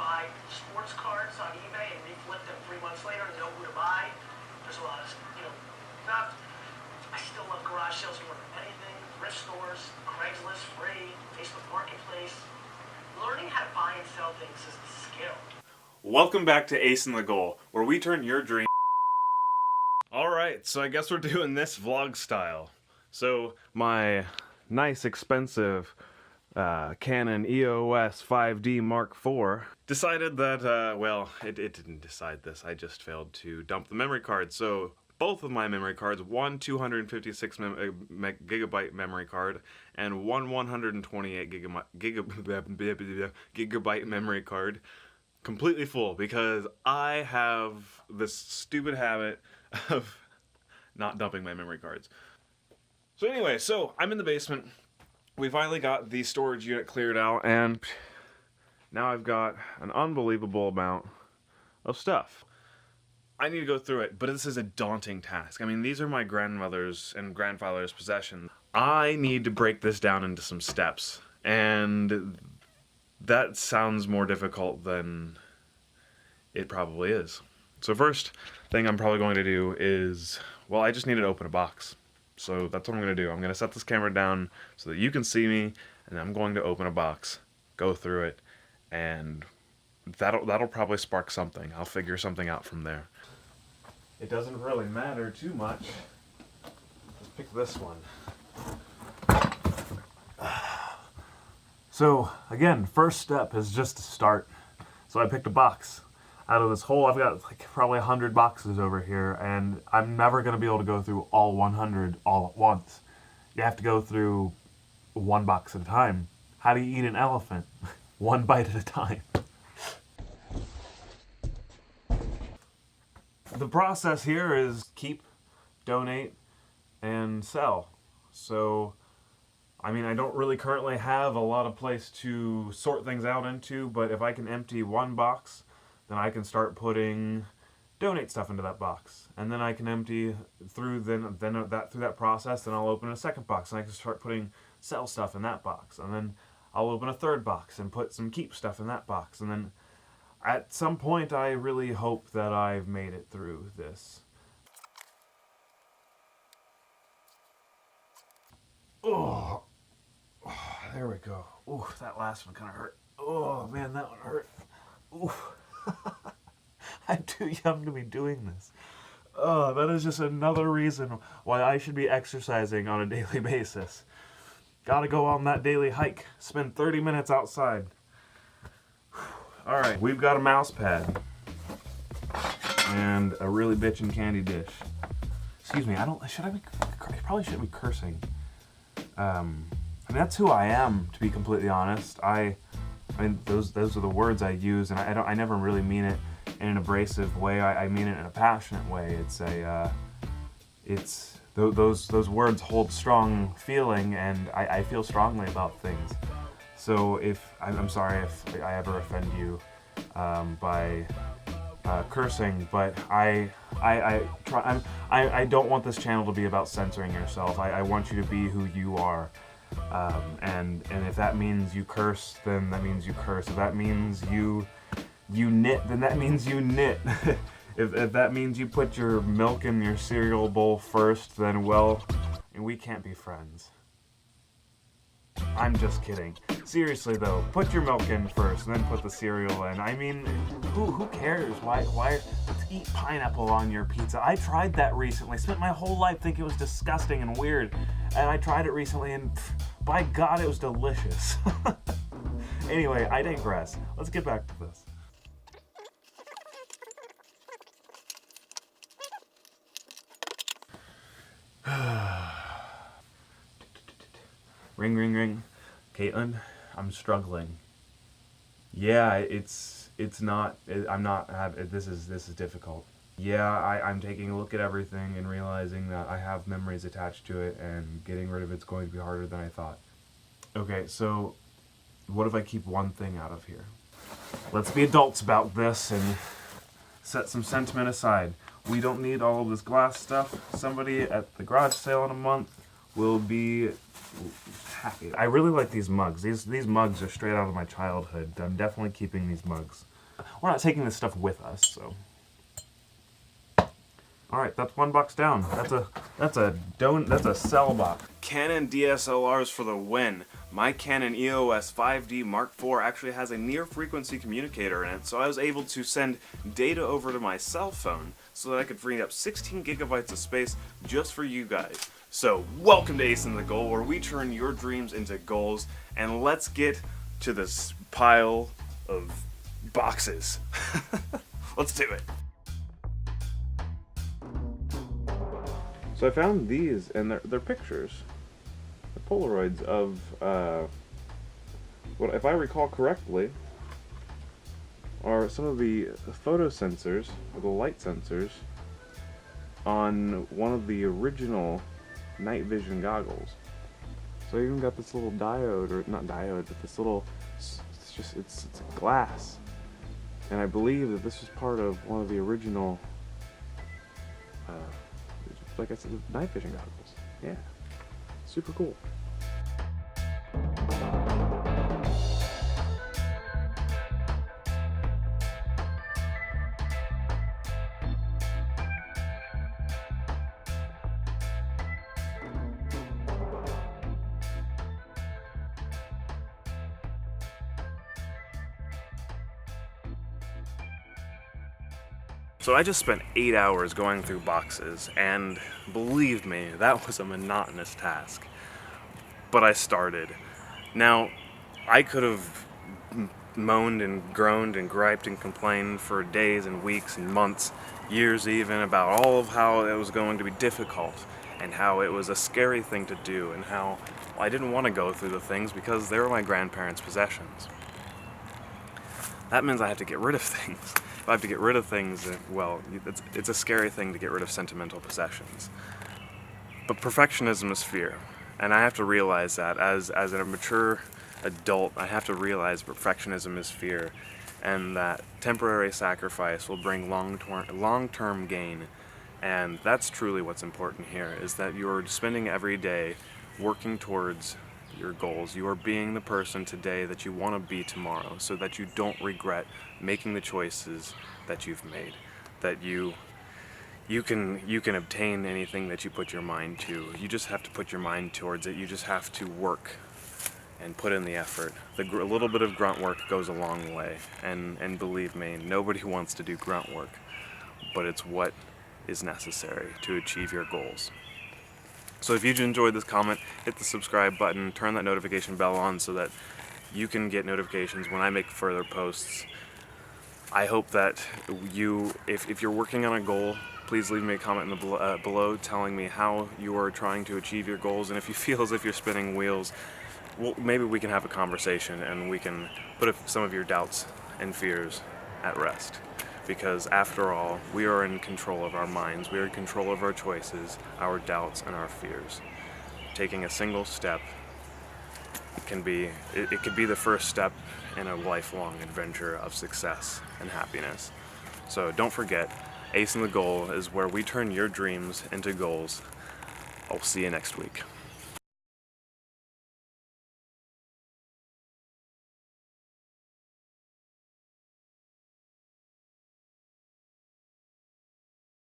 buy sports cards on eBay and reflip them 3 months later and know who to buy. There's a lot of, stuff. I still love garage sales more than anything. Thrift stores, Craigslist, free, Facebook Marketplace. Learning how to buy and sell things is the skill. Welcome back to Ace in the Goal, where we turn your dream. Alright, so I guess we're doing this vlog style. So, my nice, expensive Canon EOS 5D Mark IV decided that, well, it didn't decide this. I just failed to dump the memory card. So, both of my memory cards, one 256 gigabyte memory card and one 128 gigabyte memory card, completely full because I have this stupid habit of not dumping my memory cards. So anyway, so I'm in the basement. We finally got the storage unit cleared out, and now I've got an unbelievable amount of stuff. I need to go through it, but this is a daunting task. I mean, these are my grandmother's and grandfather's possessions. I need to break this down into some steps, and that sounds more difficult than it probably is. So first thing I'm probably going to do is, well, I just need to open a box. So that's what I'm going to do. I'm going to set this camera down so that you can see me, and I'm going to open a box, go through it, and that'll probably spark something. I'll figure something out from there. It doesn't really matter too much. Let's pick this one. So again, first step is just to start. So I picked a box. Out of this whole, I've got like probably 100 boxes over here, and I'm never going to be able to go through all 100 all at once. You have to go through one box at a time. How do you eat an elephant? One bite at a time. The process here is keep, donate, and sell. So, I mean, I don't really currently have a lot of place to sort things out into, but if I can empty one box, then I can start putting donate stuff into that box. And then I can empty through through that process, then I'll open a second box, and I can start putting sell stuff in that box. And then I'll open a third box and put some keep stuff in that box. And then at some point, I really hope that I've made it through this. Oh, there we go. Oh, that last one kind of hurt. Oh, man, that one hurt. Ooh. I'm too young to be doing this. Oh, that is just another reason why I should be exercising on a daily basis. Gotta go on that daily hike. Spend 30 minutes outside. Alright, we've got a mouse pad. And a really bitchin' candy dish. Excuse me, I probably shouldn't be cursing. I mean, that's who I am, to be completely honest. I mean, those are the words I use, and I never really mean it in an abrasive way. I mean it in a passionate way. Those words hold strong feeling, and I feel strongly about things. So I'm sorry if I ever offend you by cursing, but I don't want this channel to be about censoring yourself. I want you to be who you are. And if that means you curse, then that means you curse. If that means you knit, then that means you knit. if that means you put your milk in your cereal bowl first, then well, we can't be friends. I'm just kidding. Seriously though, put your milk in first, and then put the cereal in. I mean, who cares? Why? Let's eat pineapple on your pizza. I tried that recently. Spent my whole life thinking it was disgusting and weird, and I tried it recently, and by God, it was delicious. Anyway, I digress. Let's get back to this. Ring, ring, ring. Caitlin, I'm struggling. Yeah, this is difficult. Yeah, I'm taking a look at everything and realizing that I have memories attached to it, and getting rid of it's going to be harder than I thought. Okay, so what if I keep one thing out of here? Let's be adults about this and set some sentiment aside. We don't need all of this glass stuff. Somebody at the garage sale in a month will be happy. I really like these mugs. These mugs are straight out of my childhood. I'm definitely keeping these mugs. taking this stuff with us, so. All right, that's one box down. That's a sell box. Canon DSLRs for the win. My Canon EOS 5D Mark IV actually has a near frequency communicator in it, so I was able to send data over to my cell phone so that I could free up 16 gigabytes of space just for you guys. So welcome to Ace in the Goal, where we turn your dreams into goals, and let's get to this pile of boxes. Let's do it. So I found these, and they're pictures, they're Polaroids of, what, if I recall correctly, are some of the photo sensors, or the light sensors, on one of the original night vision goggles. So I even got this little diode, or not diode, but this little, it's glass. And I believe that this was part of one of the original, like I said, the night vision goggles. Yeah, super cool. So I just spent 8 hours going through boxes, and believe me, that was a monotonous task. But I started. Now, I could have moaned and groaned and griped and complained for days and weeks and months, years even, about all of how it was going to be difficult, and how it was a scary thing to do, and how I didn't want to go through the things because they were my grandparents' possessions. That means I have to get rid of things. If I have to get rid of things, well, it's a scary thing to get rid of sentimental possessions. But perfectionism is fear, and I have to realize that as a mature adult, I have to realize perfectionism is fear, and that temporary sacrifice will bring long-term gain. And that's truly what's important here, is that you're spending every day working towards your goals. You are being the person today that you want to be tomorrow, so that you don't regret making the choices that you've made. That you can obtain anything that you put your mind to. You just have to put your mind towards it. You just have to work and put in the effort. A little bit of grunt work goes a long way, and believe me, nobody wants to do grunt work, but it's what is necessary to achieve your goals. So if you enjoyed this comment, hit the subscribe button, turn that notification bell on so that you can get notifications when I make further posts. I hope that if you're working on a goal, please leave me a comment in the below telling me how you are trying to achieve your goals, and if you feel as if you're spinning wheels, well, maybe we can have a conversation and we can put some of your doubts and fears at rest. Because after all, we are in control of our minds, we are in control of our choices, our doubts, and our fears. Taking a single step can be, it could be the first step in a lifelong adventure of success and happiness. So don't forget, Ace in the Goal is where we turn your dreams into goals. I'll see you next week.